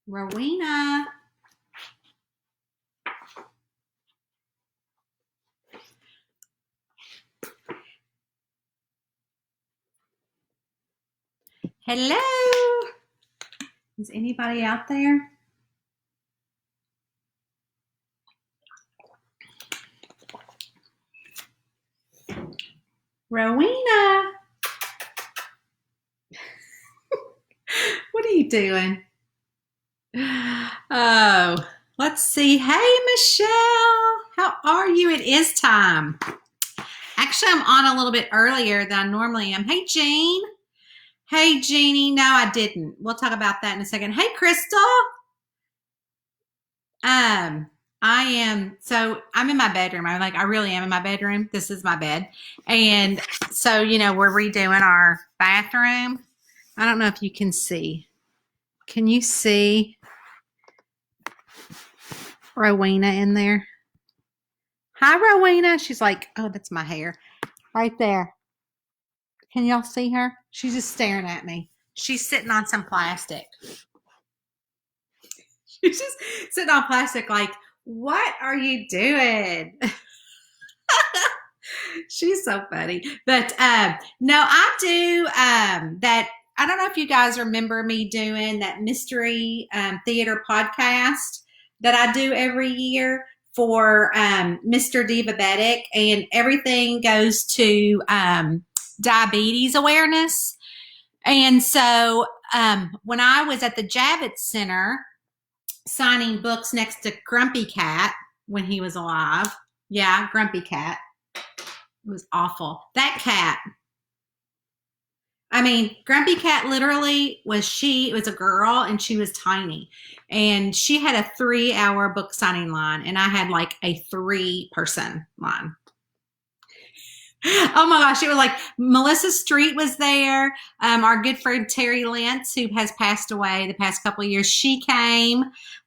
Rowena. Hello. Is anybody out there? Rowena. What are you doing? Oh, let's see. Hey, Michelle. How are you? It is time. Actually, I'm on a little bit earlier than I normally am. Hey, Jean. Hey, Jeannie. No, I didn't. We'll talk about that in a second. Hey, Crystal. I'm in my bedroom. I really am in my bedroom. This is my bed. And so, we're redoing our bathroom. I don't know if you can see. Can you see Rowena in there? Hi, Rowena. She's like, oh, that's my hair. Right there. Can y'all see her? She's just staring at me. She's sitting on some plastic. She's just sitting on plastic like, what are you doing? She's so funny. But no, I do that. I don't know if you guys remember me doing that mystery theater podcast that I do every year for Mr. Diabetic, and everything goes to diabetes awareness. And so when I was at the Javits Center signing books next to Grumpy Cat when he was alive, yeah, Grumpy Cat. It was awful. That cat. I mean, Grumpy Cat literally it was a girl and she was tiny. And she had a 3-hour book signing line and I had like a 3-person line. Oh my gosh, it was like Melissa Street was there. Our good friend Terry Lentz, who has passed away the past couple of years, she came.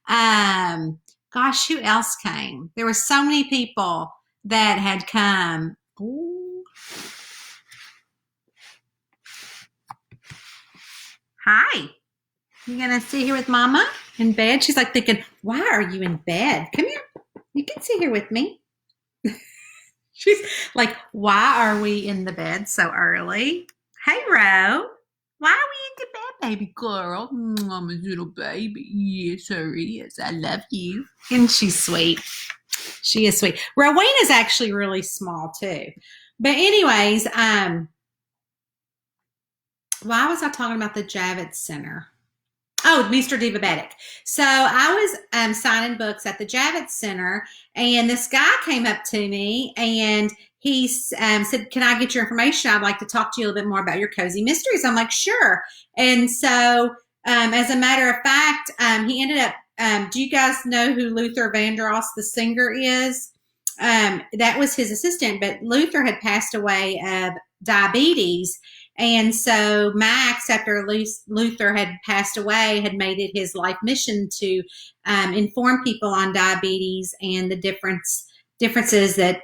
Gosh, who else came? There were so many people that had come. Ooh. Hi. You gonna sit here with Mama in bed? She's like thinking, why are you in bed? Come here. You can sit here with me. She's like, why are we in the bed so early? Hey, Ro. Why are we in the bed, baby girl? I'm a little baby. Yes, sir is. I love you. And she's sweet. She is sweet. Rowena's actually really small too. But anyways, why was I talking about the Javits Center? Oh, Mr. Diabetic. So I was signing books at the Javits Center, and this guy came up to me and he said, can I get your information? I'd like to talk to you a little bit more about your cozy mysteries. I'm like, sure. And so as a matter of fact, he ended up, do you guys know who Luther Vandross, the singer, is? That was his assistant, but Luther had passed away of diabetes. And so Max, after Luther had passed away, had made it his life mission to inform people on diabetes and the differences that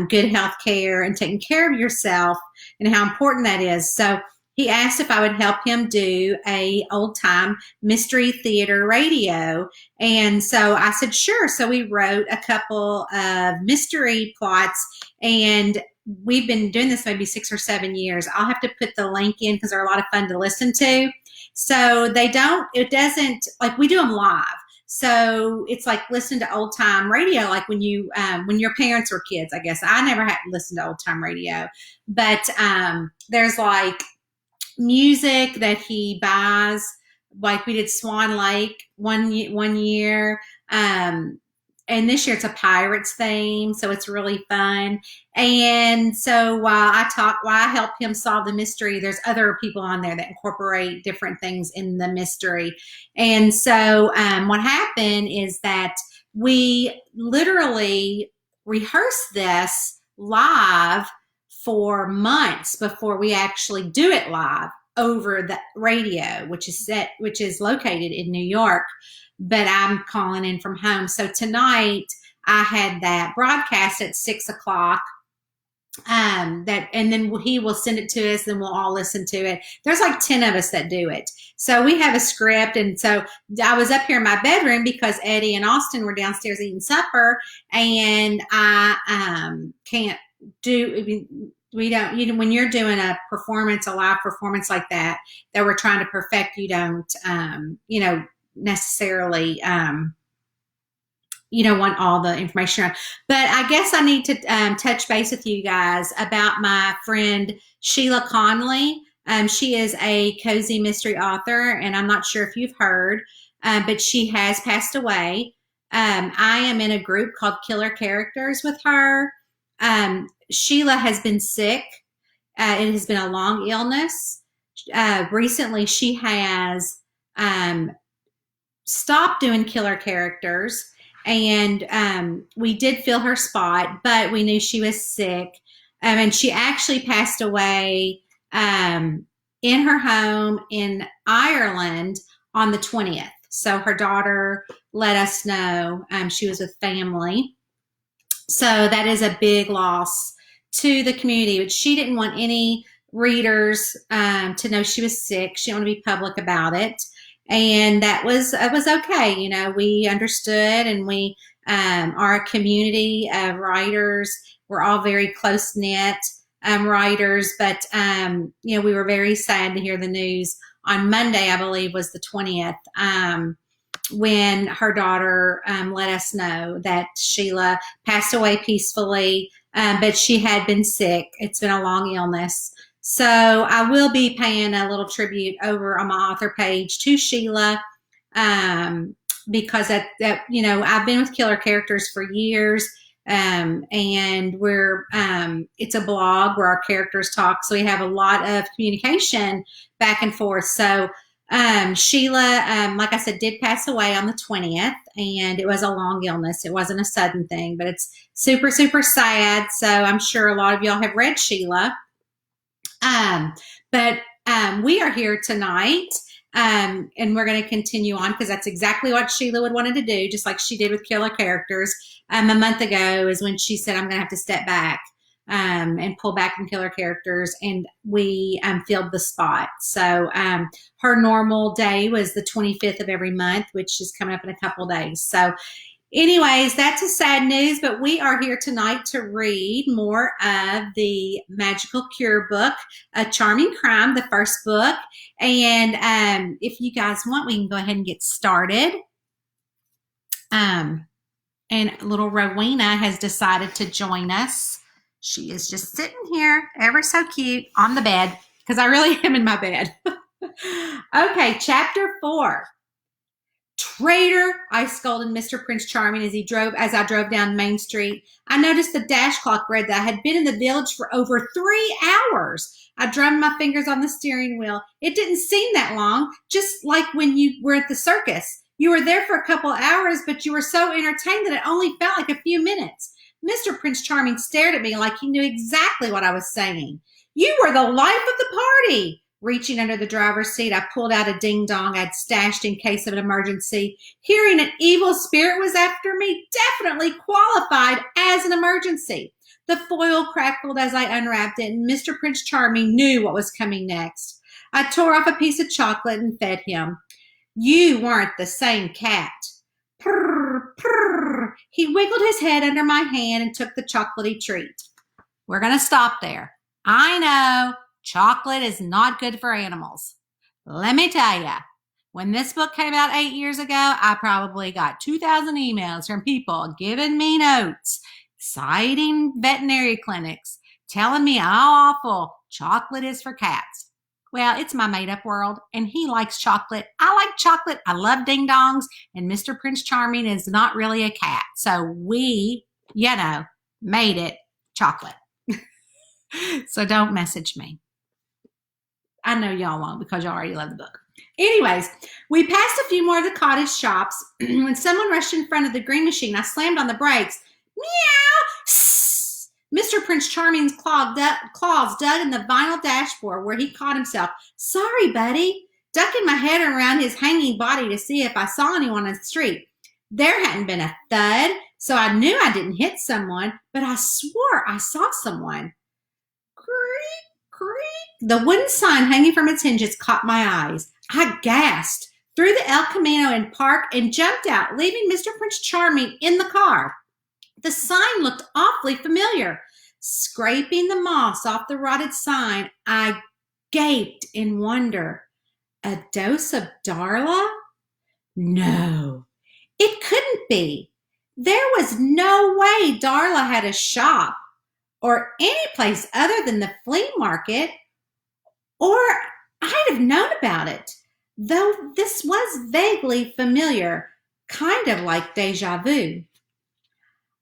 good health care and taking care of yourself and how important that is. So he asked if I would help him do a old time mystery theater radio. And so I said, sure. So we wrote a couple of mystery plots, and we've been doing this maybe 6 or 7 years. I'll have to put the link in because they're a lot of fun to listen to. So we do them live. So it's like listen to old time radio, like when your parents were kids, I guess. I never had to listen to old time radio, but there's like music that he buys. Like we did Swan Lake one year. And this year it's a Pirates theme, so it's really fun. And so while I help him solve the mystery, there's other people on there that incorporate different things in the mystery. And so what happened is that we literally rehearsed this live for months before we actually do it live over the radio, which is located in New York. But I'm calling in from home. So tonight I had that broadcast at 6 o'clock that, and then he will send it to us, and we'll all listen to it. There's like 10 of us that do it. So we have a script. And so I was up here in my bedroom because Eddie and Austin were downstairs eating supper, and I can't do, we don't, you know, when you're doing a performance, a live performance like that we're trying to perfect, you don't, you know, necessarily, you don't want all the information around. But I guess I need to touch base with you guys about my friend Sheila Conley. She is a cozy mystery author, and I'm not sure if you've heard, but she has passed away. I am in a group called Killer Characters with her. Sheila has been sick. It has been a long illness. Recently, she has stopped doing Killer Characters, and we did fill her spot, but we knew she was sick. And she actually passed away in her home in Ireland on the 20th. So her daughter let us know she was with family. So that is a big loss to the community, but she didn't want any readers to know she was sick. She didn't want to be public about it. And that was, it was okay. You know, we understood, and we are a community of writers. We're all very close knit writers, but you know, we were very sad to hear the news on Monday, I believe was the 20th, when her daughter let us know that Sheila passed away peacefully, but she had been sick. It's been a long illness. So I will be paying a little tribute over on my author page to Sheila, because that you know, I've been with Killer Characters for years, and we're it's a blog where our characters talk, so we have a lot of communication back and forth. So Sheila, like I said, did pass away on the 20th, and it was a long illness. It wasn't a sudden thing, but it's super, super sad. So I'm sure a lot of y'all have read Sheila. But we are here tonight, and we're going to continue on because that's exactly what Sheila would wanted to do, just like she did with Killer Characters. A month ago is when she said, I'm going to have to step back and pull back from Killer Characters, and we filled the spot. So her normal day was the 25th of every month, which is coming up in a couple days. So anyways, that's a sad news, but we are here tonight to read more of the Magical Cure book, A Charming Crime, the first book. And if you guys want, we can go ahead and get started. And little Rowena has decided to join us. She is just sitting here, ever so cute, on the bed, because I really am in my bed. Okay, chapter 4. Traitor, I scolded Mr. Prince Charming as I drove down Main Street. I noticed the dash clock read that I had been in the village for over 3 hours. I drummed my fingers on the steering wheel. It didn't seem that long, just like when you were at the circus. You were there for a couple hours, but you were so entertained that it only felt like a few minutes. Mr. Prince Charming stared at me like he knew exactly what I was saying. You were the life of the party. Reaching under the driver's seat, I pulled out a ding-dong I'd stashed in case of an emergency. Hearing an evil spirit was after me definitely qualified as an emergency. The foil crackled as I unwrapped it, and Mr. Prince Charming knew what was coming next. I tore off a piece of chocolate and fed him. You weren't the same cat. Purr, purr. He wiggled his head under my hand and took the chocolatey treat. We're going to stop there. I know. Chocolate is not good for animals. Let me tell you, when this book came out 8 years ago, I probably got 2,000 emails from people giving me notes, citing veterinary clinics, telling me how awful chocolate is for cats. Well, it's my made-up world, and he likes chocolate. I like chocolate. I love ding-dongs, and Mr. Prince Charming is not really a cat. So we, you know, made it chocolate. So don't message me. I know y'all won't because y'all already love the book. Anyways, we passed a few more of the cottage shops. When someone rushed in front of the green machine, I slammed on the brakes. Meow! Sss! Mr. Prince Charming's claws dug in the vinyl dashboard where he caught himself. Sorry, buddy. Ducking my head around his hanging body to see if I saw anyone on the street. There hadn't been a thud, so I knew I didn't hit someone, but I swore I saw someone. The wooden sign hanging from its hinges caught my eyes. I gasped, threw the El Camino in park, and jumped out, leaving Mr. Prince Charming in the car. The sign looked awfully familiar. Scraping the moss off the rotted sign, I gaped in wonder. A dose of Darla? No, it couldn't be. There was no way Darla had a shop or any place other than the flea market, or I'd have known about it, though this was vaguely familiar, kind of like deja vu.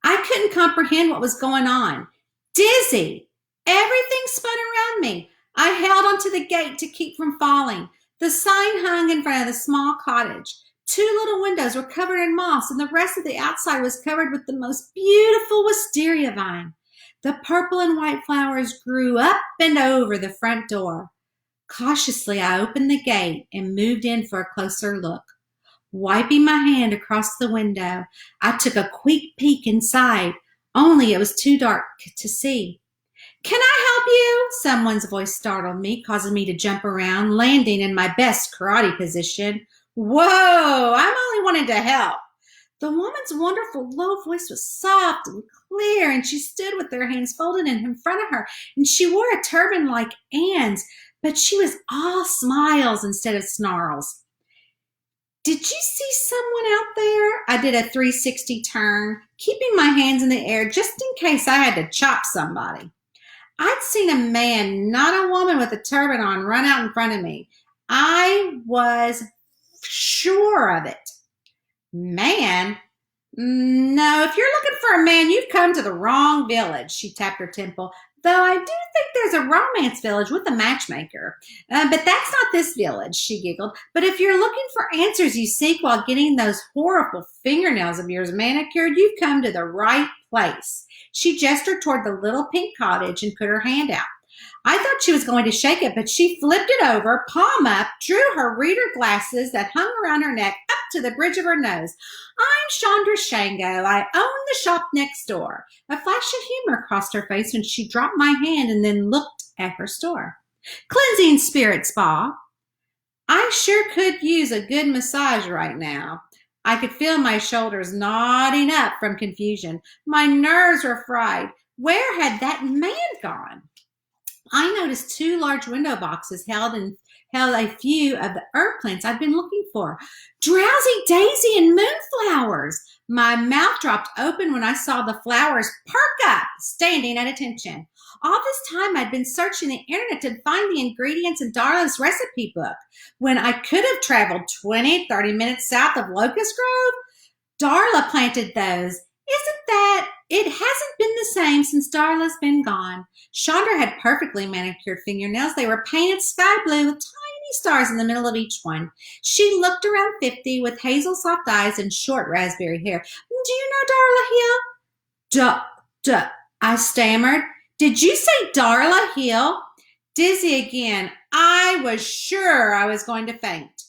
I couldn't comprehend what was going on. Dizzy. Everything spun around me. I held onto the gate to keep from falling. The sign hung in front of the small cottage. 2 little windows were covered in moss, and the rest of the outside was covered with the most beautiful wisteria vine. The purple and white flowers grew up and over the front door. Cautiously, I opened the gate and moved in for a closer look. Wiping my hand across the window, I took a quick peek inside, only it was too dark to see. "Can I help you?" Someone's voice startled me, causing me to jump around, landing in my best karate position. "Whoa, I'm only wanting to help." The woman's wonderful low voice was soft and clear, and she stood with her hands folded in front of her, and she wore a turban like Anne's, but she was all smiles instead of snarls. "Did you see someone out there?" I did a 360 turn, keeping my hands in the air just in case I had to chop somebody. I'd seen a man, not a woman with a turban on, run out in front of me. I was sure of it. "Man? No, if you're looking for a man, you've come to the wrong village," she tapped her temple. "Though I do think there's a romance village with a matchmaker. But that's not this village," she giggled. "But if you're looking for answers you seek while getting those horrible fingernails of yours manicured, you've come to the right place." She gestured toward the little pink cottage and put her hand out. I thought she was going to shake it, but she flipped it over, palm up, drew her reader glasses that hung around her neck up to the bridge of her nose. "I'm Chandra Shango. I own the shop next door." A flash of humor crossed her face when she dropped my hand and then looked at her store. "Cleansing Spirit Spa." I sure could use a good massage right now. I could feel my shoulders knotting up from confusion. My nerves were fried. Where had that man gone? I noticed 2 large window boxes held a few of the herb plants I'd been looking for. Drowsy daisy and moonflowers. My mouth dropped open when I saw the flowers perk up, standing at attention. All this time I'd been searching the internet to find the ingredients in Darla's recipe book, when I could have traveled 20-30 minutes south of Locust Grove. Darla planted those. Isn't that? It hasn't been the same since Darla's been gone. Chandra had perfectly manicured fingernails. They were painted sky blue with tiny stars in the middle of each one. She looked around 50 with hazel soft eyes and short raspberry hair. "Do you know Darla Hill?" I stammered. "Did you say Darla Hill?" Dizzy again. I was sure I was going to faint.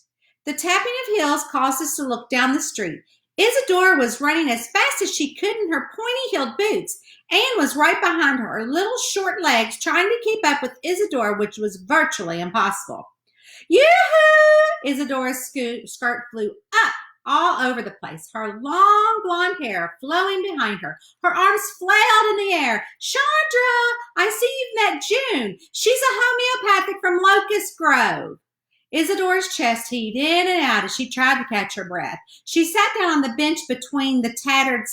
The tapping of heels caused us to look down the street. Isadora was running as fast as she could in her pointy-heeled boots. Anne was right behind her, her little short legs trying to keep up with Isadora, which was virtually impossible. "Yoo-hoo!" Isadora's skirt flew up all over the place, her long blonde hair flowing behind her. Her arms flailed in the air. "Chandra, I see you've met June. She's a homeopathic from Locust Grove." Isadora's chest heaved in and out as she tried to catch her breath. She sat down on the bench beneath the tattered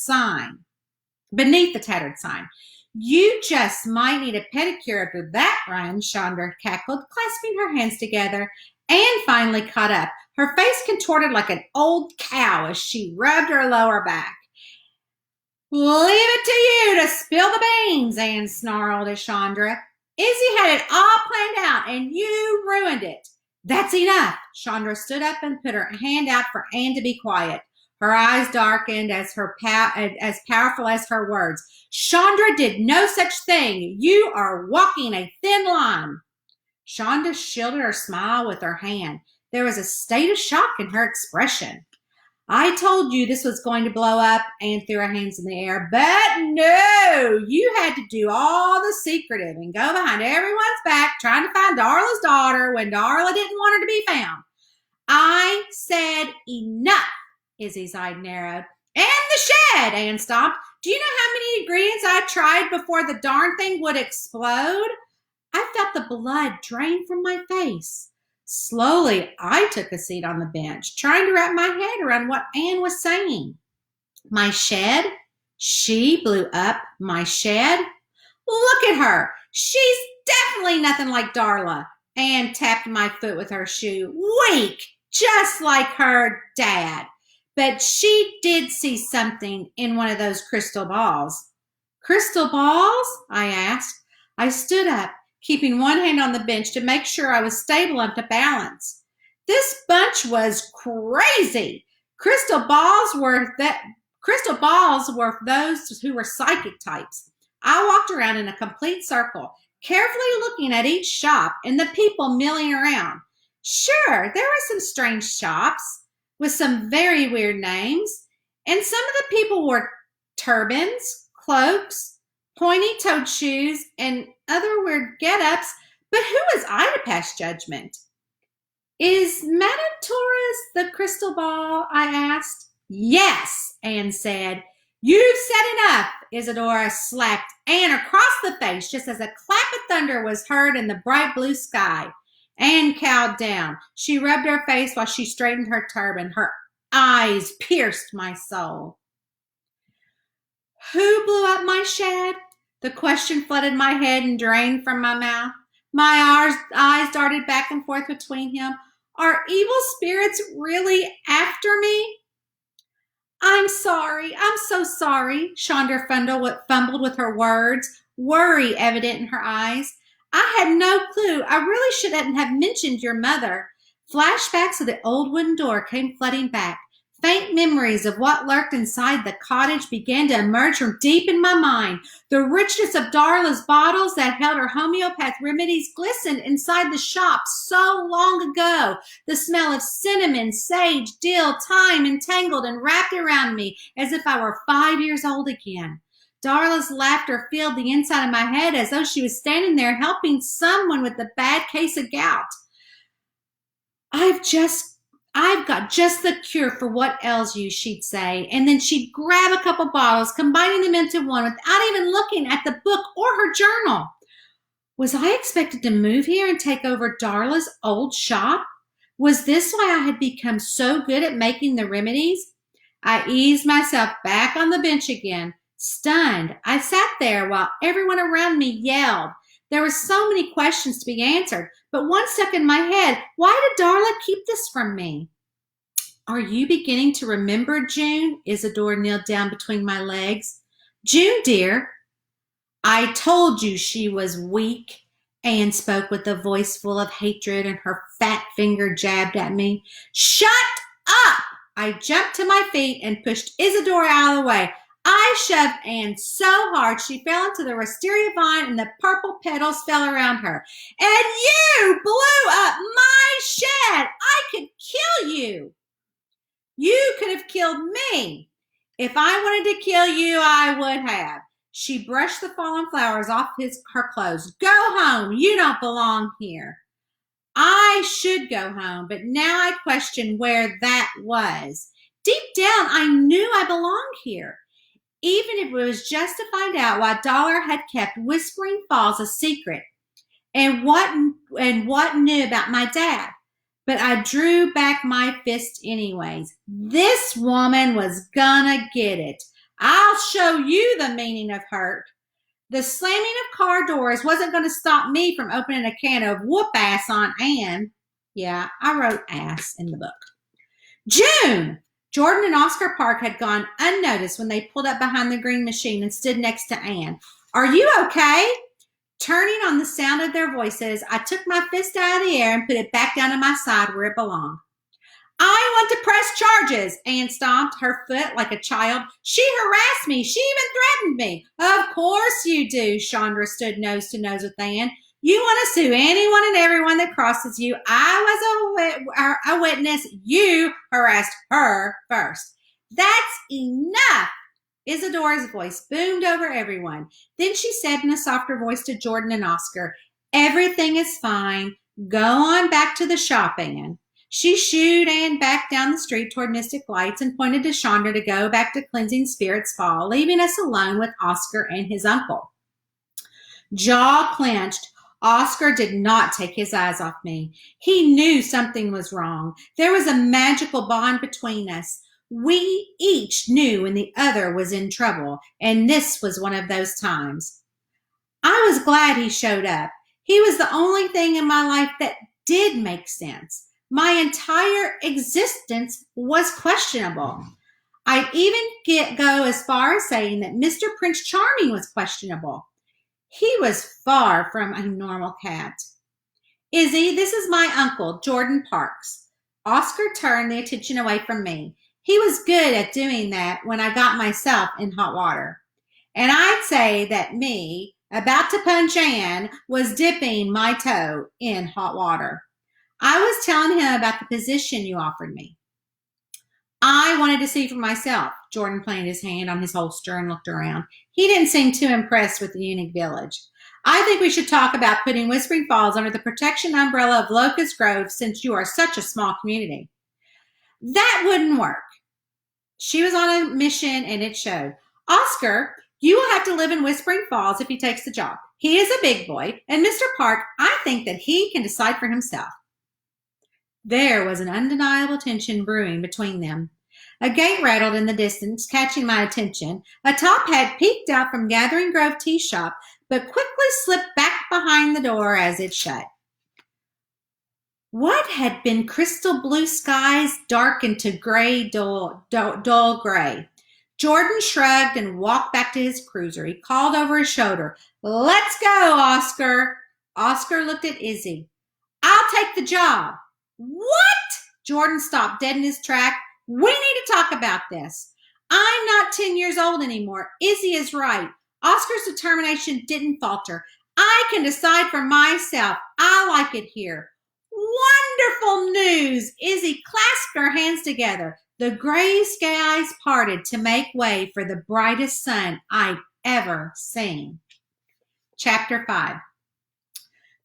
sign. "You just might need a pedicure after that run," Chandra cackled, clasping her hands together. Anne finally caught up, her face contorted like an old cow as she rubbed her lower back. "Leave it to you to spill the beans," Anne snarled at Chandra. "Izzy had it all planned out, and you ruined it." "That's enough." Chandra stood up and put her hand out for Anne to be quiet. Her eyes darkened as powerful as her words. "Chandra did no such thing. You are walking a thin line." Chandra shielded her smile with her hand. There was a state of shock in her expression. I told you this was going to blow up. Anne threw her hands in the air. But no, you had to do all the secretive and go behind everyone's back trying to find Darla's daughter when Darla didn't want her to be found. I said enough. Izzy's eye narrowed. And the shed, Anne stomped. Do you know how many ingredients I tried before the darn thing would explode? I felt the blood drain from my face. Slowly, I took a seat on the bench, trying to wrap my head around what Anne was saying. My shed? She blew up my shed? Look at her. She's definitely nothing like Darla. Anne tapped my foot with her shoe. Weak, just like her dad. But she did see something in one of those crystal balls. Crystal balls? I asked. I stood up, keeping one hand on the bench to make sure I was stable enough to balance. This bunch was crazy. Crystal balls were those who were psychic types. I walked around in a complete circle, carefully looking at each shop and the people milling around. Sure, there were some strange shops with some very weird names, and some of the people wore turbans, cloaks, pointy-toed shoes, and other weird get-ups, but who was I to pass judgment? Is Madame Taurus the crystal ball? I asked. Yes, Anne said. You've said enough. Isadora slapped Anne across the face just as a clap of thunder was heard in the bright blue sky. Anne cowed down. She rubbed her face while she straightened her turban. Her eyes pierced my soul. Who blew up my shed? The question flooded my head and drained from my mouth. My eyes darted back and forth between him. Are evil spirits really after me? I'm sorry. I'm so sorry. Chandra fumbled with her words, worry evident in her eyes. I had no clue. I really shouldn't have mentioned your mother. Flashbacks of the old wooden door came flooding back. Faint memories of what lurked inside the cottage began to emerge from deep in my mind. The richness of Darla's bottles that held her homeopath remedies glistened inside the shop so long ago. The smell of cinnamon, sage, dill, thyme entangled and wrapped around me as if I were 5 years old again. Darla's laughter filled the inside of my head as though she was standing there helping someone with a bad case of gout. I've got just the cure for what ails you, she'd say. And then she'd grab a couple bottles, combining them into one without even looking at the book or her journal. Was I expected to move here and take over Darla's old shop? Was this why I had become so good at making the remedies? I eased myself back on the bench again. Stunned, I sat there while everyone around me yelled. There were so many questions to be answered, but one stuck in my head. Why did Darla keep this from me? Are you beginning to remember, June? Isadora kneeled down between my legs. June, dear. I told you she was weak. Anne spoke with a voice full of hatred, and her fat finger jabbed at me. Shut up! I jumped to my feet and pushed Isadora out of the way. I shoved Anne so hard she fell into the wisteria vine and the purple petals fell around her. And you blew up my shed! I could kill you! You could have killed me. If I wanted to kill you, I would have. She brushed the fallen flowers off her clothes. Go home. You don't belong here. I should go home, but now I question where that was. Deep down, I knew I belonged here. Even if it was just to find out why Dollar had kept Whispering Falls a secret and what knew about my dad. But I drew back my fist anyways. This woman was gonna get it. I'll show you the meaning of hurt. The slamming of car doors wasn't going to stop me from opening a can of whoop-ass on Anne. Yeah, I wrote ass in the book. June! Jordan and Oscar Park had gone unnoticed when they pulled up behind the green machine and stood next to Anne. Are you okay? Turning on the sound of their voices, I took my fist out of the air and put it back down to my side where it belonged. I want to press charges, Anne stomped her foot like a child. She harassed me. She even threatened me. Of course you do. Chandra stood nose to nose with Anne. You want to sue anyone and everyone that crosses you. I was a witness. You harassed her first. That's enough. Isadora's voice boomed over everyone. Then she said in a softer voice to Jordan and Oscar, everything is fine. Go on back to the shop, Anne. She shooed Anne back down the street toward Mystic Lights and pointed to Chandra to go back to Cleansing Spirits Fall, leaving us alone with Oscar and his uncle. Jaw clenched, Oscar did not take his eyes off me. He knew something was wrong. There was a magical bond between us. We each knew when the other was in trouble, and this was one of those times. I was glad he showed up. He was the only thing in my life that did make sense. My entire existence was questionable. I'd even go as far as saying that Mr. Prince Charming was questionable. He was far from a normal cat. Izzy, this is my uncle, Jordan Parks. Oscar turned the attention away from me. He was good at doing that when I got myself in hot water. And I'd say that me, about to punch Anne, was dipping my toe in hot water. I was telling him about the position you offered me. I wanted to see for myself. Jordan planted his hand on his holster and looked around. He didn't seem too impressed with the unique village. I think we should talk about putting Whispering Falls under the protection umbrella of Locust Grove since you are such a small community. That wouldn't work. She was on a mission and it showed. Oscar, you will have to live in Whispering Falls if he takes the job. He is a big boy, and Mr. Park, I think that he can decide for himself. There was an undeniable tension brewing between them. A gate rattled in the distance, catching my attention. A top hat peeked out from Gathering Grove Tea Shop, but quickly slipped back behind the door as it shut. What had been crystal blue skies darkened to gray, dull gray. Jordan shrugged and walked back to his cruiser. He called over his shoulder, "Let's go, Oscar." Oscar looked at Izzy. "I'll take the job." "What?" Jordan stopped dead in his track. "We need to talk about this. I'm not 10 years old anymore. Izzy is right. Oscar's determination didn't falter. I can decide for myself. I like it here." "Wonderful news!" Izzy clasped her hands together. The gray skies parted to make way for the brightest sun I'd ever seen. Chapter 5.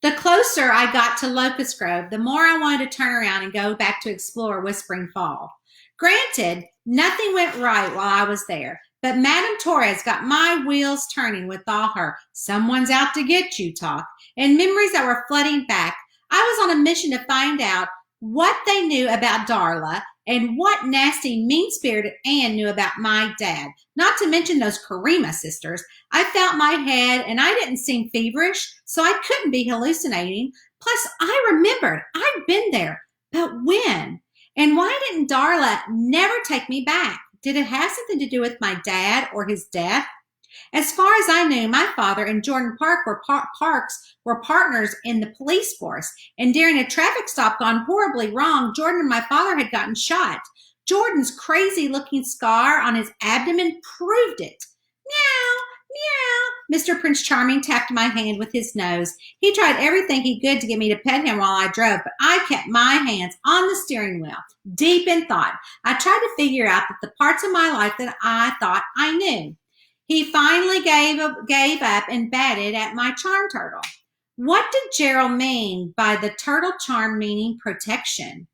The closer I got to Locust Grove, the more I wanted to turn around and go back to explore Whispering Fall. Granted, nothing went right while I was there, but Madame Torres got my wheels turning with all her "someone's out to get you" talk and memories that were flooding back. I was on a mission to find out what they knew about Darla and what nasty, mean-spirited Anne knew about my dad, not to mention those KREW sisters. I felt my head, and I didn't seem feverish, so I couldn't be hallucinating. Plus, I remembered I'd been there, but when? And why didn't Darla never take me back? Did it have something to do with my dad or his death? As far as I knew, my father and Jordan Parks were partners in the police force, and during a traffic stop gone horribly wrong, Jordan and my father had gotten shot. Jordan's crazy-looking scar on his abdomen proved it. "Meow, meow." Mr. Prince Charming tapped my hand with his nose. He tried everything he could to get me to pet him while I drove, but I kept my hands on the steering wheel, deep in thought. I tried to figure out the parts of my life that I thought I knew. He finally gave up and batted at my charm turtle. What did Gerald mean by the turtle charm meaning protection?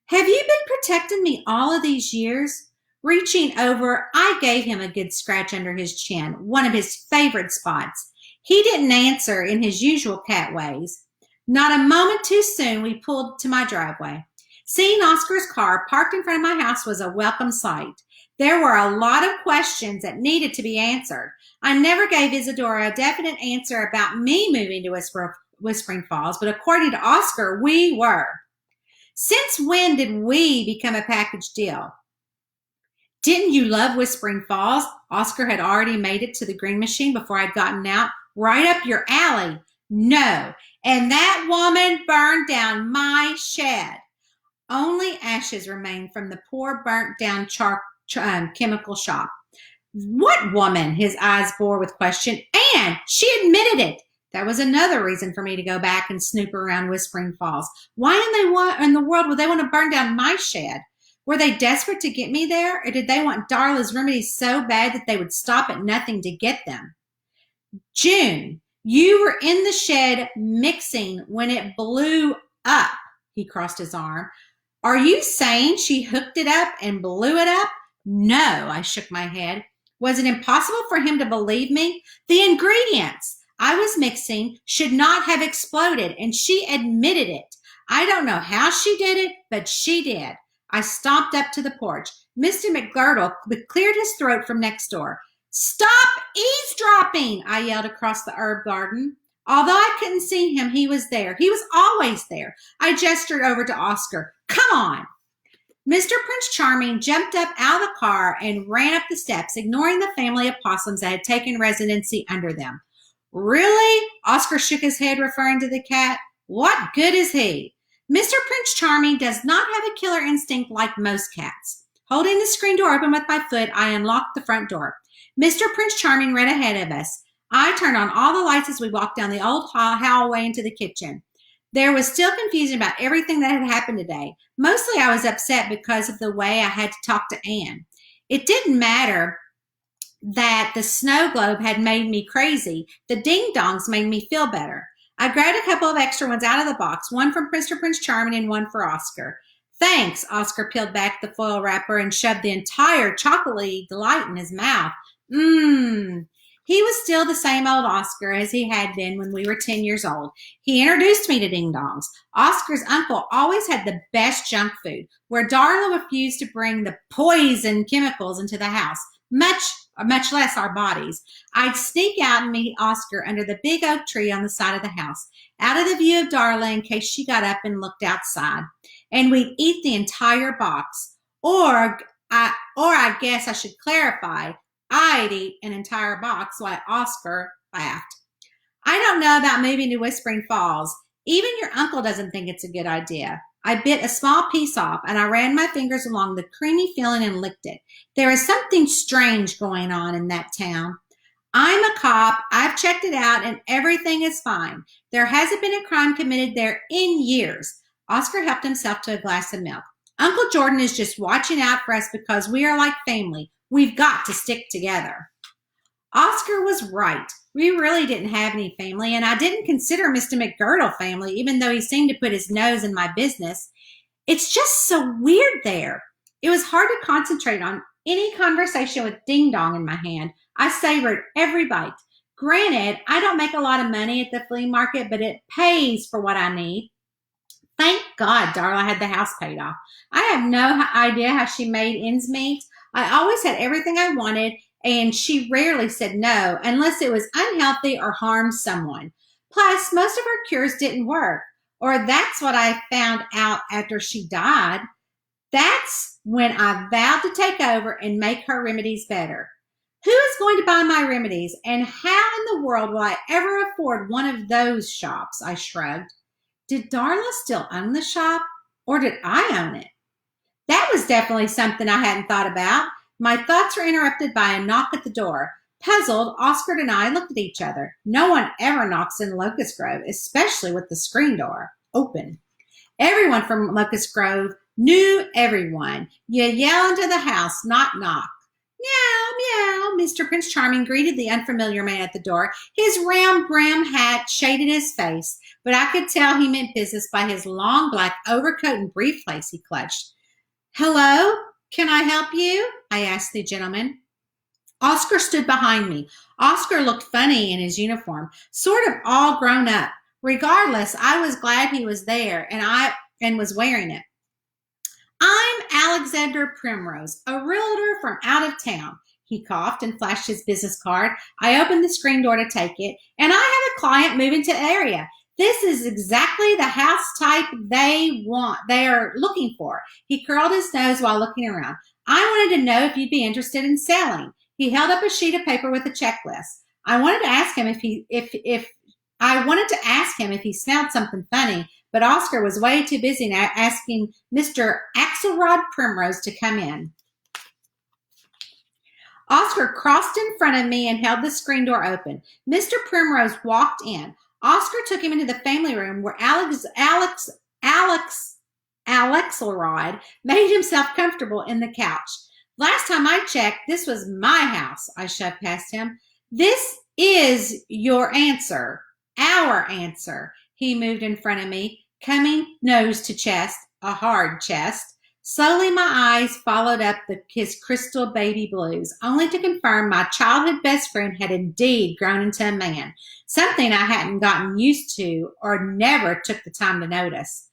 "Have you been protecting me all of these years?" Reaching over, I gave him a good scratch under his chin, one of his favorite spots. He didn't answer in his usual cat ways. Not a moment too soon, we pulled to my driveway. Seeing Oscar's car parked in front of my house was a welcome sight. There were a lot of questions that needed to be answered. I never gave Isadora a definite answer about me moving to Whispering Falls, but according to Oscar, we were. "Since when did we become a package deal?" "Didn't you love Whispering Falls?" Oscar had already made it to the green machine before I'd gotten out. "Right up your alley." "No, and that woman burned down my shed." Only ashes remained from the poor burnt-down chemical shop. "What woman?" His eyes bore with question. "Anne, she admitted it." That was another reason for me to go back and snoop around Whispering Falls. Why in the world would they want to burn down my shed? Were they desperate to get me there, or did they want Darla's remedies so bad that they would stop at nothing to get them? June, you were in the shed mixing when it blew up. He crossed his arm. Are you saying she hooked it up and blew it up? No, I shook my head. Was it impossible for him to believe me? The ingredients I was mixing should not have exploded, and she admitted it. I don't know how she did it, but she did. I stomped up to the porch. Mr. McGirdle cleared his throat from next door. Stop eavesdropping, I yelled across the herb garden. Although I couldn't see him, he was there. He was always there. I gestured over to Oscar. Come on. Mr. Prince Charming jumped up out of the car and ran up the steps, ignoring the family of possums that had taken residency under them. Really? Oscar shook his head, referring to the cat. What good is he? Mr. Prince Charming does not have a killer instinct like most cats. Holding the screen door open with my foot, I unlocked the front door. Mr. Prince Charming ran ahead of us. I turned on all the lights as we walked down the old hallway into the kitchen. There was still confusion about everything that had happened today. Mostly I was upset because of the way I had to talk to Anne. It didn't matter that the snow globe had made me crazy. The ding-dongs made me feel better. I grabbed a couple of extra ones out of the box, one from Mr. Prince Charming and one for Oscar. Thanks, Oscar peeled back the foil wrapper and shoved the entire chocolatey delight in his mouth. He was still the same old Oscar as he had been when we were 10 years old. He introduced me to ding-dongs. Oscar's uncle always had the best junk food, where Darla refused to bring the poison chemicals into the house, much less our bodies. I'd sneak out and meet Oscar under the big oak tree on the side of the house, out of the view of Darla in case she got up and looked outside. And we'd eat the entire box. Or I guess I should clarify, I'd eat an entire box while Oscar laughed. I don't know about moving to Whispering Falls. Even your uncle doesn't think it's a good idea. I bit a small piece off and I ran my fingers along the creamy filling and licked it. There is something strange going on in that town. I'm a cop. I've checked it out and everything is fine. There hasn't been a crime committed there in years. Oscar helped himself to a glass of milk. Uncle Jordan is just watching out for us because we are like family. We've got to stick together. Oscar was right. We really didn't have any family, and I didn't consider Mr. McGirdle family, even though he seemed to put his nose in my business. It's just so weird there. It was hard to concentrate on any conversation with Ding Dong in my hand. I savored every bite. Granted, I don't make a lot of money at the flea market, but it pays for what I need. Thank God Darla had the house paid off. I have no idea how she made ends meet. I always had everything I wanted, and she rarely said no unless it was unhealthy or harmed someone. Plus, most of her cures didn't work, or that's what I found out after she died. That's when I vowed to take over and make her remedies better. Who is going to buy my remedies, and how in the world will I ever afford one of those shops? I shrugged. Did Darla still own the shop, or did I own it? That was definitely something I hadn't thought about. My thoughts were interrupted by a knock at the door. Puzzled, Oscar and I looked at each other. No one ever knocks in Locust Grove, especially with the screen door open. Everyone from Locust Grove knew everyone. You yell into the house, not knock. Meow, meow, Mr. Prince Charming greeted the unfamiliar man at the door. His round brim hat shaded his face, but I could tell he meant business by his long black overcoat and briefcase he clutched. Hello? Can I help you? I asked the gentleman. Oscar stood behind me. Oscar looked funny in his uniform, sort of all grown up. Regardless, I was glad he was there and was wearing it. I'm Alexander Primrose, a realtor from out of town. He coughed and flashed his business card. I opened the screen door to take it, and I have a client moving to the area. This is exactly the house type they are looking for. He curled his nose while looking around. I wanted to know if you'd be interested in selling. He held up a sheet of paper with a checklist. I wanted to ask him if he smelled something funny, but Oscar was way too busy now asking Mr. Axelrod Primrose to come in. Oscar crossed in front of me and held the screen door open. Mr. Primrose walked in. Oscar took him into the family room where Alexelrod made himself comfortable in the couch. Last time I checked, this was my house, I shoved past him. This is your answer. Our answer. He moved in front of me, coming nose to chest, a hard chest. Slowly my eyes followed up his crystal baby blues, only to confirm my childhood best friend had indeed grown into a man, something I hadn't gotten used to or never took the time to notice.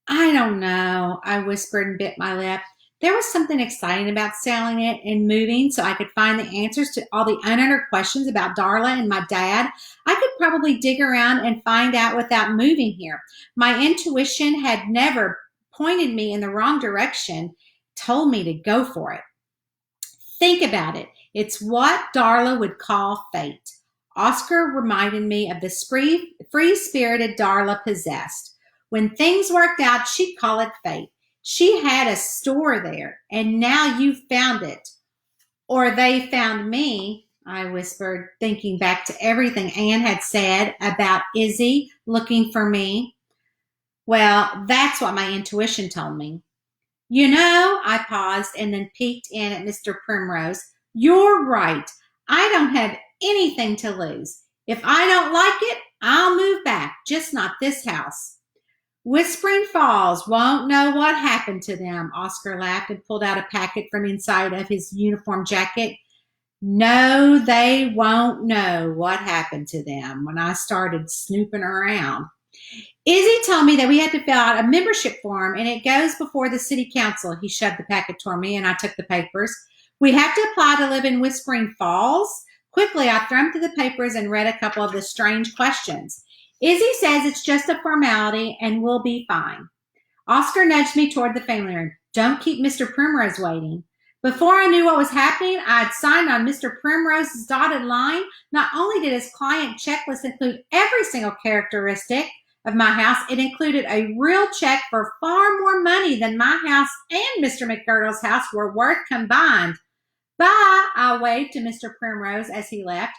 I don't know, I whispered and bit my lip. There was something exciting about selling it and moving so I could find the answers to all the unanswered questions about Darla and my dad. I could probably dig around and find out without moving here. My intuition had never pointed me in the wrong direction, told me to go for it. Think about it. It's what Darla would call fate. Oscar reminded me of the free-spirited Darla possessed. When things worked out, she'd call it fate. She had a store there, and now you found it. Or they found me, I whispered, thinking back to everything Anne had said about Izzy looking for me. Well, that's what my intuition told me. You know, I paused and then peeked in at Mr. Primrose. You're right. I don't have anything to lose. If I don't like it, I'll move back, just not this house. Whispering Falls won't know what happened to them, Oscar laughed and pulled out a packet from inside of his uniform jacket. No, they won't know what happened to them when I started snooping around. Izzy told me that we had to fill out a membership form, and it goes before the city council. He shoved the packet toward me, and I took the papers. We have to apply to live in Whispering Falls. Quickly, I thumbed through the papers and read a couple of the strange questions. Izzy says it's just a formality, and we'll be fine. Oscar nudged me toward the family room. Don't keep Mr. Primrose waiting. Before I knew what was happening, I had signed on Mr. Primrose's dotted line. Not only did his client checklist include every single characteristic of my house, it included a real check for far more money than my house and Mr. McGirdle's house were worth combined. Bye, I waved to Mr. Primrose as he left.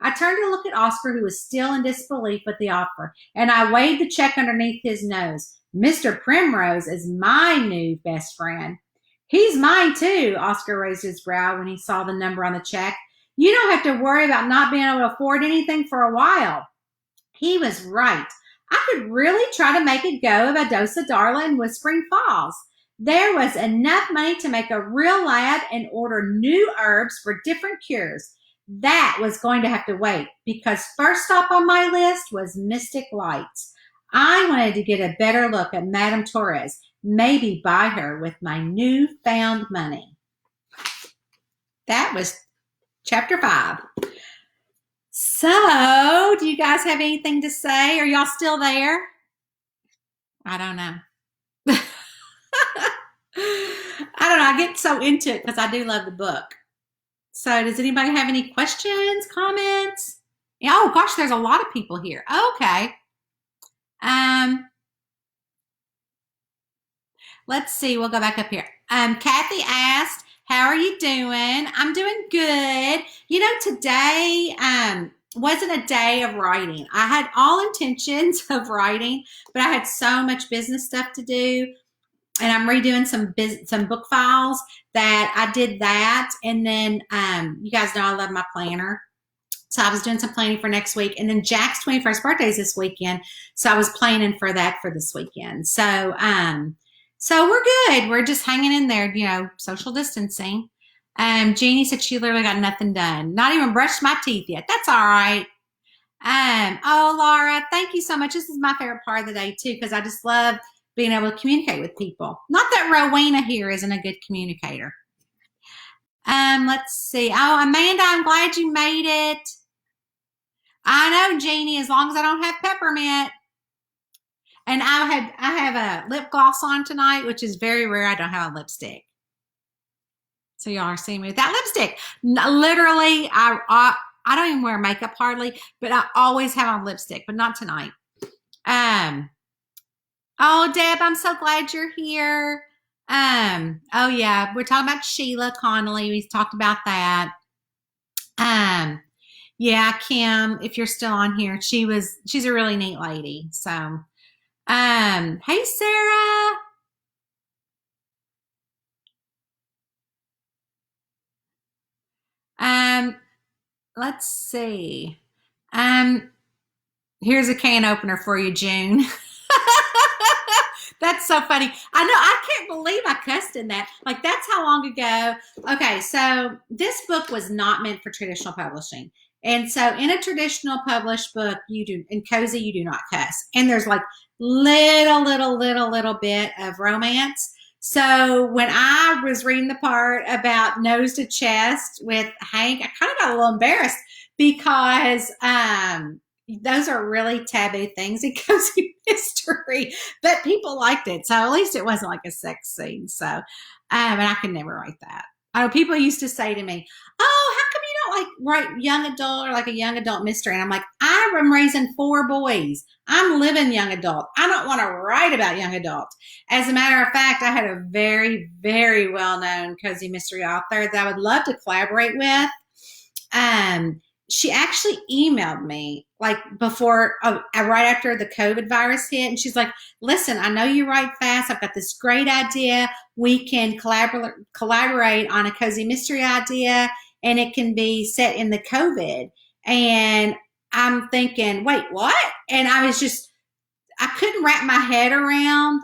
I turned to look at Oscar, who was still in disbelief with the offer, and I waved the check underneath his nose. Mr. Primrose is my new best friend. He's mine too, Oscar raised his brow when he saw the number on the check. You don't have to worry about not being able to afford anything for a while. He was right. I could really try to make a go of a dose of Darla in Whispering Falls. There was enough money to make a real lab and order new herbs for different cures. That was going to have to wait because first stop on my list was Mystic Lights. I wanted to get a better look at Madame Torres, maybe buy her with my newfound money. That was chapter 5. So, do you guys have anything to say? Are y'all still there? I don't know. I don't know. I get so into it because I do love the book. So, does anybody have any questions, comments? Oh, gosh, there's a lot of people here. Okay. Let's see. We'll go back up here. Kathy asked, how are you doing? I'm doing good. You know, today wasn't a day of writing. I had all intentions of writing, but I had so much business stuff to do. And I'm redoing some book files that I did that. And then you guys know I love my planner. So I was doing some planning for next week. And then Jack's 21st birthday is this weekend. So I was planning for that for this weekend. So we're good. We're just hanging in there, you know, social distancing. Jeannie said she literally got nothing done. Not even brushed my teeth yet. That's all right. Oh, Laura, thank you so much. This is my favorite part of the day too, because I just love being able to communicate with people. Not that Rowena here isn't a good communicator. Let's see. Oh, Amanda, I'm glad you made it. I know, Jeannie, as long as I don't have peppermint. And I have a lip gloss on tonight, which is very rare. I don't have a lipstick. So y'all are seeing me with that lipstick. Literally, I don't even wear makeup hardly, but I always have on lipstick, but not tonight. Oh, Deb, I'm so glad you're here. Oh yeah, we're talking about Sheila Connolly. We talked about that. Yeah, Kim, if you're still on here, she's a really neat lady. So, hey Sarah. Um, let's see. Um, Here's a can opener for you, June. That's so funny. I know, I can't believe I cussed in that. Like, that's how long ago. Okay, so this book was not meant for traditional publishing. And so in a traditional published book, you do, in cozy, you do not cuss. And there's like little bit of romance. So when I was reading the part about nose to chest with Hank, I kind of got a little embarrassed because those are really taboo things in cozy mystery, but people liked it. So at least it wasn't like a sex scene. So, and I could never write that. People used to say to me, "Oh, how come you don't like write young adult or like a young adult mystery?" And I'm like, "I am raising 4 boys. I'm living young adult. I don't want to write about young adult." As a matter of fact, I had a very well known cozy mystery author that I would love to collaborate with. Um, she actually emailed me like before, right after the COVID virus hit. And she's like, "Listen, I know you write fast. I've got this great idea. We can collaborate on a cozy mystery idea, and it can be set in the COVID." And I'm thinking, wait, what? And I couldn't wrap my head around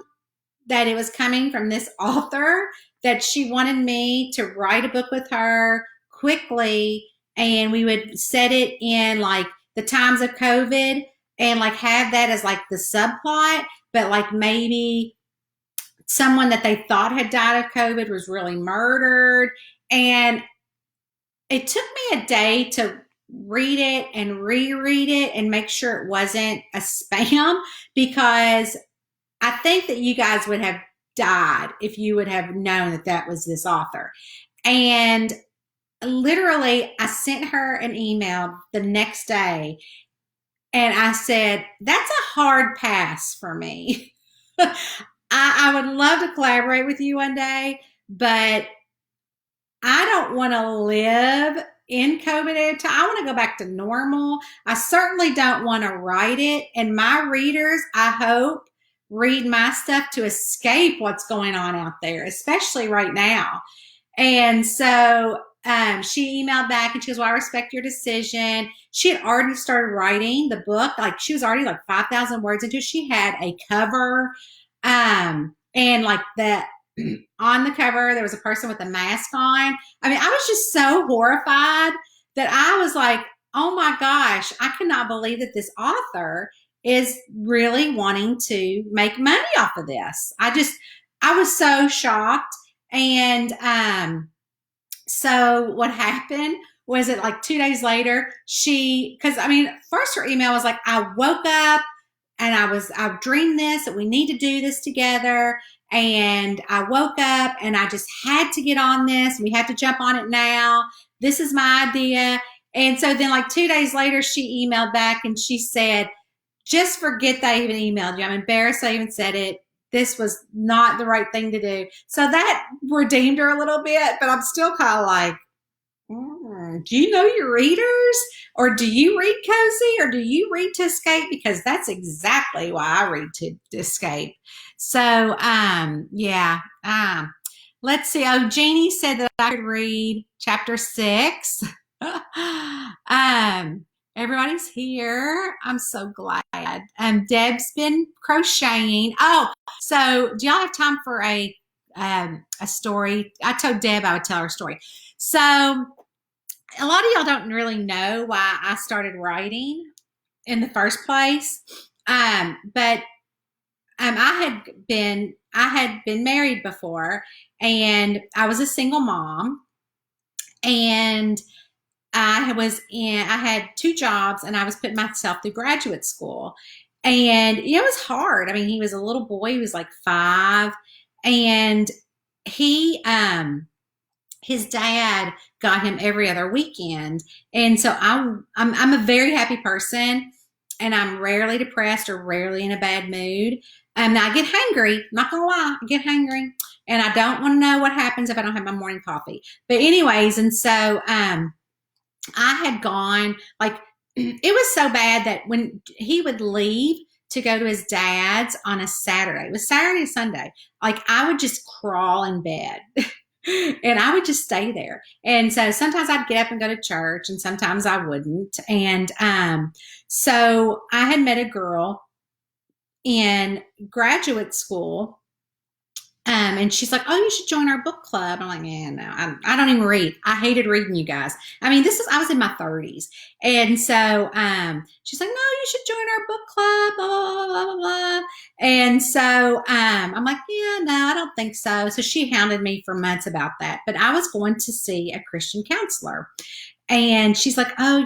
that it was coming from this author, that she wanted me to write a book with her quickly, and we would set it in like the times of COVID and like have that as like the subplot, but like maybe someone that they thought had died of COVID was really murdered. And it took me a day to read it and reread it and make sure it wasn't a spam, because I think that you guys would have died if you would have known that that was this author. And literally, I sent her an email the next day and I said, "That's a hard pass for me." I would love to collaborate with you one day, but I don't want to live in COVID time. I want to go back to normal. I certainly don't want to write it. And my readers, I hope, read my stuff to escape what's going on out there, especially right now. And so she emailed back and she goes, "Well, I respect your decision." She had already started writing the book. Like, she was already like 5,000 words into it. She had a cover. And like that, on the cover, there was a person with a mask on. I mean, I was just so horrified that I was like, "Oh my gosh, I cannot believe that this author is really wanting to make money off of this." I was so shocked. And so what happened was, it like 2 days later, because I mean, first her email was like, "I woke up and I dreamed this, and we need to do this together. And I woke up and I just had to get on this. We have to jump on it now. This is my idea." And so then like 2 days later, she emailed back and she said, "Just forget that I even emailed you. I'm embarrassed I even said it. This was not the right thing to do." So that redeemed her a little bit, but I'm still kind of like, do you know your readers? Or do you read cozy? Or do you read to escape? Because that's exactly why I read to escape. So, yeah. Let's see. Oh, Jeannie said that I could read chapter 6. Everybody's here. I'm so glad. Deb's been crocheting. Oh, so do y'all have time for a story? I told Deb I would tell her a story. So a lot of y'all don't really know why I started writing in the first place. But I had been married before, and I was a single mom, and I had 2 jobs, and I was putting myself through graduate school. And it was hard. I mean, he was a little boy, he was like 5, and he his dad got him every other weekend. And so I'm a very happy person, and I'm rarely depressed or rarely in a bad mood. I get hangry, not gonna lie, I get hangry, and I don't want to know what happens if I don't have my morning coffee. But anyways, and so I had gone, like, it was so bad that when he would leave to go to his dad's on a Saturday, it was Saturday, Sunday, like I would just crawl in bed and I would just stay there. And so sometimes I'd get up and go to church and sometimes I wouldn't. And so I had met a girl in graduate school. And she's like, "Oh, you should join our book club." I'm like, "Yeah, no, I don't even read. I hated reading, you guys. I mean, I was in my 30s." And so she's like, "No, you should join our book club, blah, blah, blah, blah, blah." And so I'm like, "Yeah, no, I don't think so." So she hounded me for months about that. But I was going to see a Christian counselor. And she's like, "Oh,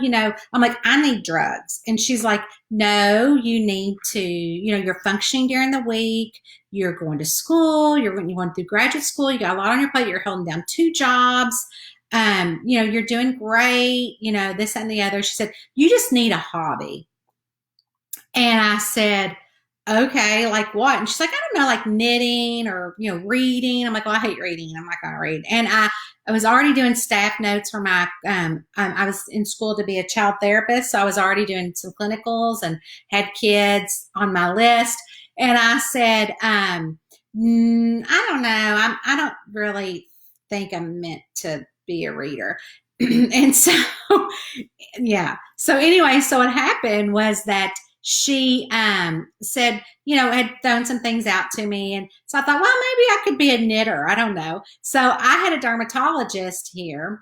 I'm like, I need drugs." And she's like, "No, you need to, you're functioning during the week. You're going to school. You're going through graduate school. You got a lot on your plate. You're holding down 2 jobs. You're doing great, this and the other." She said, "You just need a hobby." And I said, "Okay, like what?" And she's like, "I don't know, like knitting or, reading." I'm like, "Well, I hate reading. I'm not going to read." And I was already doing staff notes for my, I was in school to be a child therapist. So I was already doing some clinicals and had kids on my list. And I said, I don't know. I don't really think I'm meant to be a reader. And so, yeah. So anyway, so what happened was that she said, had thrown some things out to me. And so I thought, well, maybe I could be a knitter. I don't know. So I had a dermatologist here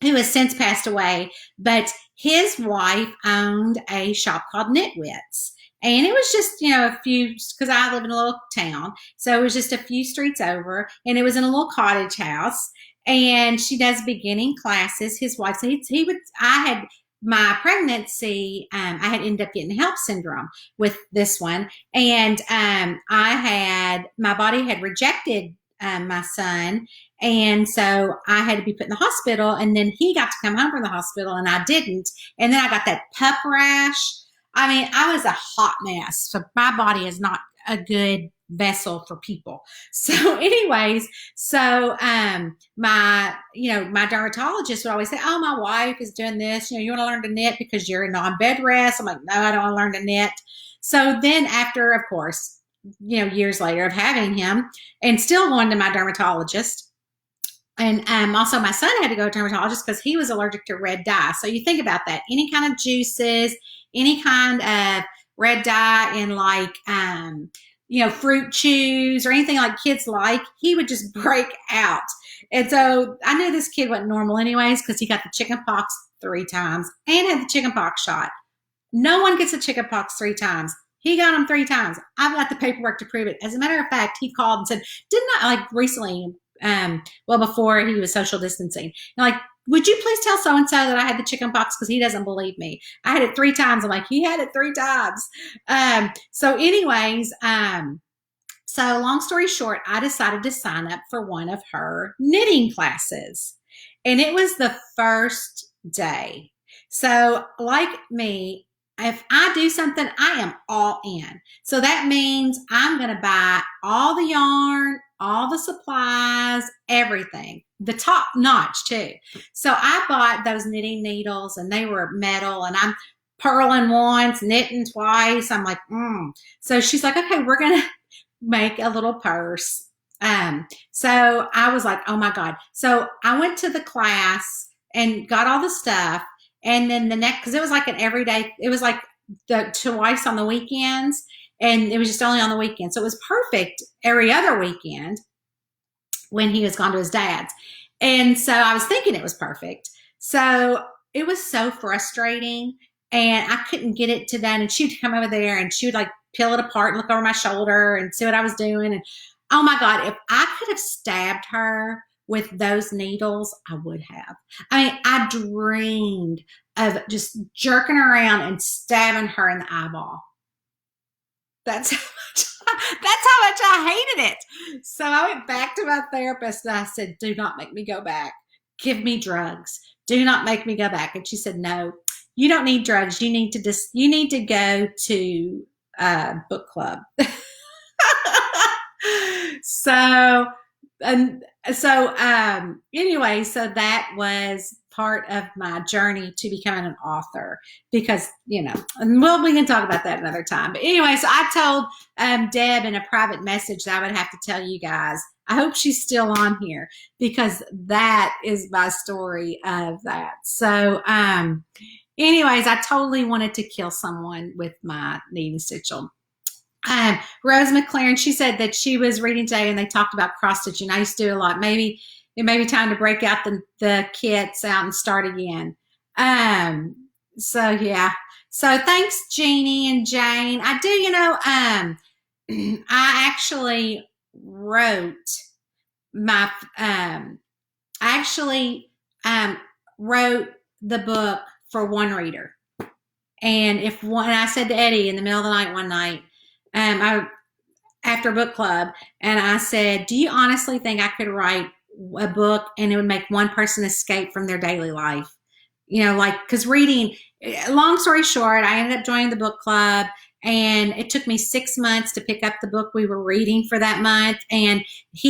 who has since passed away, but his wife owned a shop called Knitwits. And it was just, a few, because I live in a little town. So it was just a few streets over, and it was in a little cottage house. And she does beginning classes. His wife, so I had my pregnancy, I had ended up getting HELLP syndrome with this one. And my body had rejected my son. And so I had to be put in the hospital. And then he got to come home from the hospital and I didn't. And then I got that pup rash. I mean, I was a hot mess. So my body is not a good vessel for people. So anyways, so my dermatologist would always say, "Oh, my wife is doing this. You want to learn to knit because you're on bed rest." I'm like, "No, I don't want to learn to knit." So then after, of course, years later of having him and still going to my dermatologist, and also my son had to go to a dermatologist because he was allergic to red dye. So you think about that. Any kind of juices, any kind of red dye in like, fruit chews or anything like kids like, he would just break out. And so I knew this kid wasn't normal anyways because he got the chicken pox 3 times and had the chicken pox shot. No one gets the chicken pox 3 times. He got them 3 times. I've got the paperwork to prove it. As a matter of fact, he called and said, "Didn't I, like recently, before he was social distancing, and like, would you please tell so-and-so that I had the chicken pox because he doesn't believe me. I had it 3 times. I'm like, "He had it 3 times." So anyways, so long story short, I decided to sign up for one of her knitting classes. And it was the first day. So like me, if I do something, I am all in. So that means I'm going to buy all the yarn, all the supplies, everything, the top notch too. So I bought those knitting needles and they were metal and I'm purling once, knitting twice. I'm like, So she's like, "Okay, we're going to make a little purse." So I was like, oh my God. So I went to the class and got all the stuff. And then the next, because it was like an everyday, it was like twice on the weekends. And it was just only on the weekend. So it was perfect every other weekend when he was gone to his dad's. And so I was thinking it was perfect. So it was so frustrating. And I couldn't get it to done. And she'd come over there and she would like peel it apart and look over my shoulder and see what I was doing. And oh my God, if I could have stabbed her with those needles, I would have. I mean, I dreamed of just jerking around and stabbing her in the eyeball. That's how much I hated it. So I went back to my therapist and I said, "Do not make me go back. Give me drugs. Do not make me go back." And she said, "No, you don't need drugs. You need to go to book club." So And so anyway, so that was part of my journey to becoming an author because, and we can talk about that another time. But anyway, so I told Deb in a private message that I would have to tell you guys. I hope she's still on here because that is my story of that. So anyways, I totally wanted to kill someone with my knee stitchel. Rose McLaren, she said that she was reading today and they talked about cross stitching. I used to do a lot. Maybe it may be time to break out the kits out and start again. So yeah. So thanks, Jeannie and Jane. I do, I actually wrote my wrote the book for one reader. And I said to Eddie in the middle of the night one night, after book club, and I said, do you honestly think I could write a book and it would make one person escape from their daily life? Because reading, long story short, I ended up joining the book club, and it took me 6 months to pick up the book we were reading for that month. And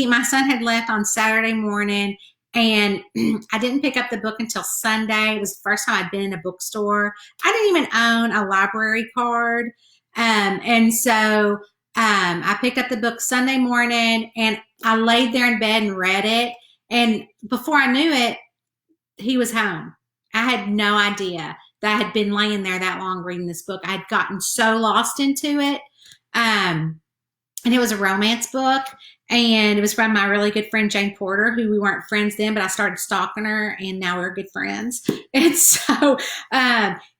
my son had left on Saturday morning, and I didn't pick up the book until Sunday. It was the first time I'd been in a bookstore. I didn't even own a library card. And so I picked up the book Sunday morning, and I laid there in bed and read it. And before I knew it, he was home. I had no idea that I had been laying there that long reading this book. I had gotten so lost into it. And it was a romance book, and it was from my really good friend, Jane Porter, who we weren't friends then, but I started stalking her, and now we're good friends. And so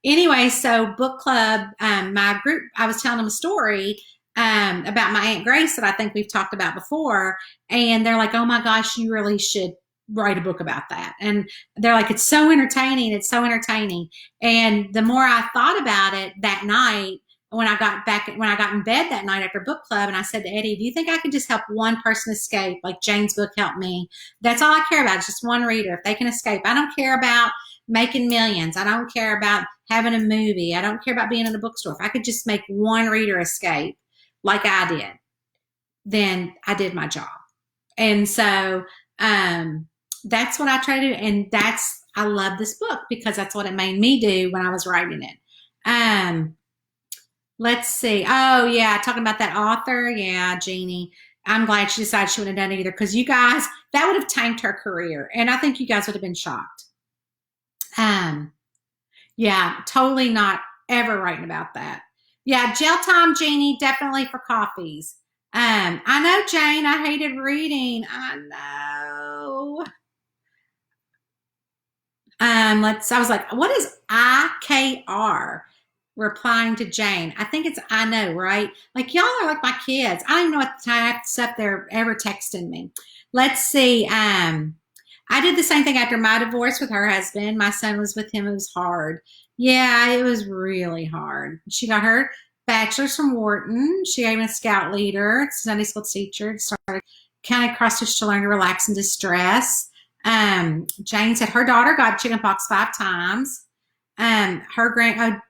anyway, so book club, my group, I was telling them a story about my Aunt Grace that I think we've talked about before. And they're like, oh my gosh, you really should write a book about that. And they're like, it's so entertaining. It's so entertaining. And the more I thought about it that night, when I got in bed that night after book club, and I said to Eddie, do you think I could just help one person escape like Jane's book helped me? That's all I care about, is just one reader. If they can escape, I don't care about making millions. I don't care about having a movie. I don't care about being in a bookstore. If I could just make one reader escape like I did, then I did my job. And so that's what I try to do. And I love this book because that's what it made me do when I was writing it. Let's see. Oh, yeah. Talking about that author. Yeah, Jeannie. I'm glad she decided she wouldn't have done it either, because you guys, that would have tanked her career. And I think you guys would have been shocked. Yeah, totally not ever writing about that. Yeah, jail time, Jeannie, definitely for coffees. I know, Jane, I hated reading. I know. I was like, what is IKR? Replying to Jane. I think it's I know, right? Like, y'all are like my kids. I don't even know what type of stuff they're ever texting me. Let's see. I did the same thing after my divorce with her husband. My son was with him. It was hard. Yeah, it was really hard. She got her bachelor's from Wharton. She became a scout leader, Sunday school teacher, started county cross stitch to learn to relax and distress. Jane said her daughter got chickenpox 5 times.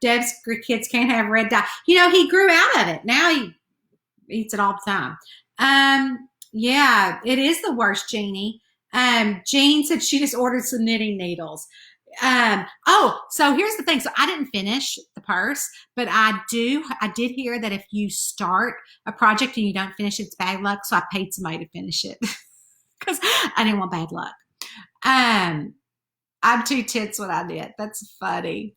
Deb's kids can't have red dye. He grew out of it. Now he eats it all the time. Yeah, it is the worst, Jeannie. Jean said she just ordered some knitting needles. So here's the thing. So I didn't finish the purse, but I did hear that if you start a project and you don't finish it, it's bad luck. So I paid somebody to finish it because I didn't want bad luck. I'm too tits what I did. That's funny.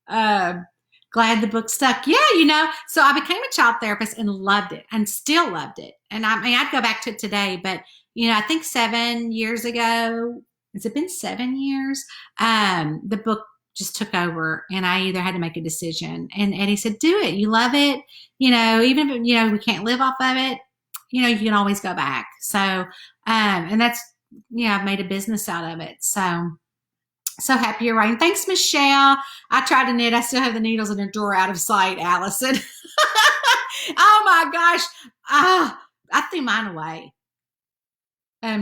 Glad the book stuck. Yeah, so I became a child therapist and loved it and still loved it. And I'd go back to it today, but I think 7 years ago, has it been 7 years? The book just took over, and I either had to make a decision. And Eddie said, do it. You love it. Even if, we can't live off of it, you can always go back. So, and that's, I've made a business out of it. So happy you're writing. Thanks, Michelle. I tried to knit. I still have the needles in a drawer out of sight, Allison. Oh my gosh. I threw mine away.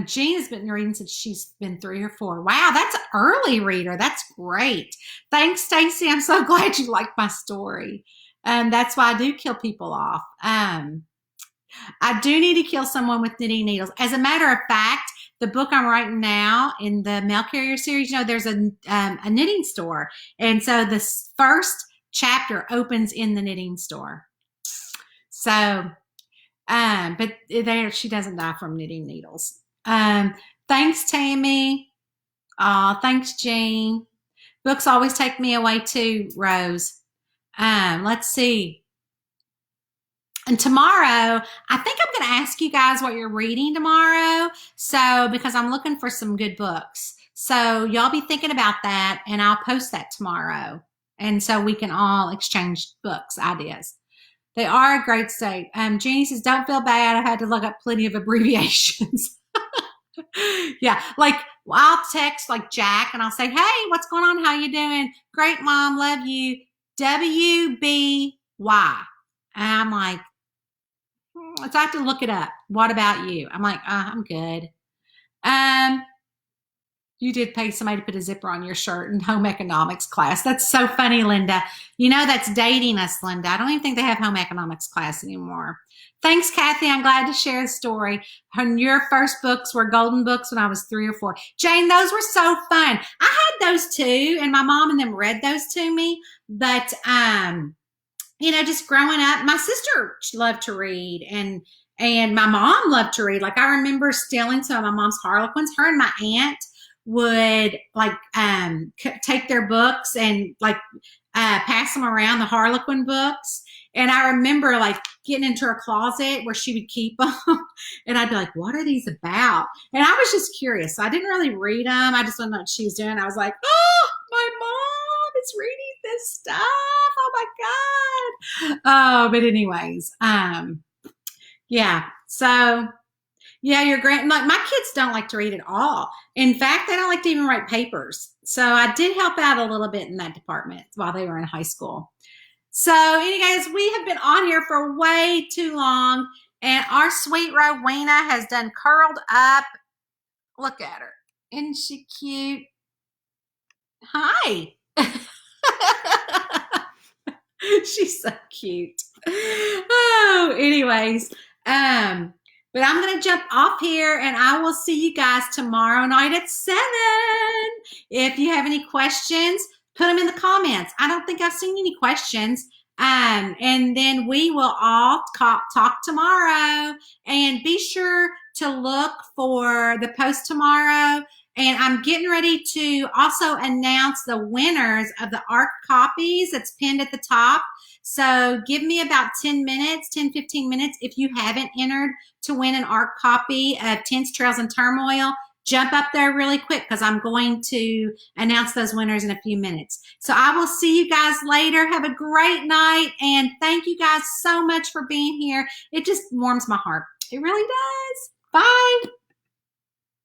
Jean has been reading since she's been 3 or 4. Wow, that's an early reader. That's great. Thanks, Stacy. I'm so glad you liked my story. That's why I do kill people off. I do need to kill someone with knitting needles. As a matter of fact, the book I'm writing now in the mail carrier series, there's a knitting store. And so this first chapter opens in the knitting store. So, but there, she doesn't die from knitting needles. Thanks, Tammy. Thanks, Jean. Books always take me away too, Rose. Let's see. And tomorrow, I think I'm going to ask you guys what you're reading tomorrow. So, because I'm looking for some good books. So, y'all be thinking about that, and I'll post that tomorrow. And so we can all exchange books, ideas. They are a great state. Jeannie says, don't feel bad. I had to look up plenty of abbreviations. Yeah, like I'll text like Jack and I'll say, hey, what's going on? How you doing? Great, Mom. Love you. WBY. And I'm like, so I have to look it up. What about you? I'm like, I'm good. You did pay somebody to put a zipper on your shirt in home economics class. That's so funny, Linda. That's dating us, Linda. I don't even think they have home economics class anymore. Thanks, Kathy. I'm glad to share the story. Your first books were golden books when I was 3 or 4. Jane, those were so fun. I had those too, and my mom and them read those to me. But, just growing up, my sister loved to read, and my mom loved to read. Like, I remember stealing some of my mom's Harlequins. Her and my aunt would take their books and pass them around, the Harlequin books. And I remember getting into her closet where she would keep them. And I'd be like, what are these about? And I was just curious. So I didn't really read them. I just didn't know what she was doing. I was like, oh, my mom is reading this stuff. Oh my God. Oh, but anyways, yeah. So yeah, my kids don't like to read at all. In fact, they don't like to even write papers. So I did help out a little bit in that department while they were in high school. So anyways, we have been on here for way too long, and our sweet Rowena has done curled up. Look at her. Isn't she cute? Hi. She's so cute. Oh, anyways, but I'm going to jump off here, and I will see you guys tomorrow night at 7. If you have any questions, put them in the comments. I don't think I've seen any questions. And then we will all talk tomorrow. And be sure to look for the post tomorrow. And I'm getting ready to also announce the winners of the ARC copies that's pinned at the top. So give me about 10 minutes, 10, 15 minutes. If you haven't entered to win an ARC copy of Tense Trails and Turmoil, jump up there really quick because I'm going to announce those winners in a few minutes. So I will see you guys later. Have a great night. And thank you guys so much for being here. It just warms my heart. It really does. Bye.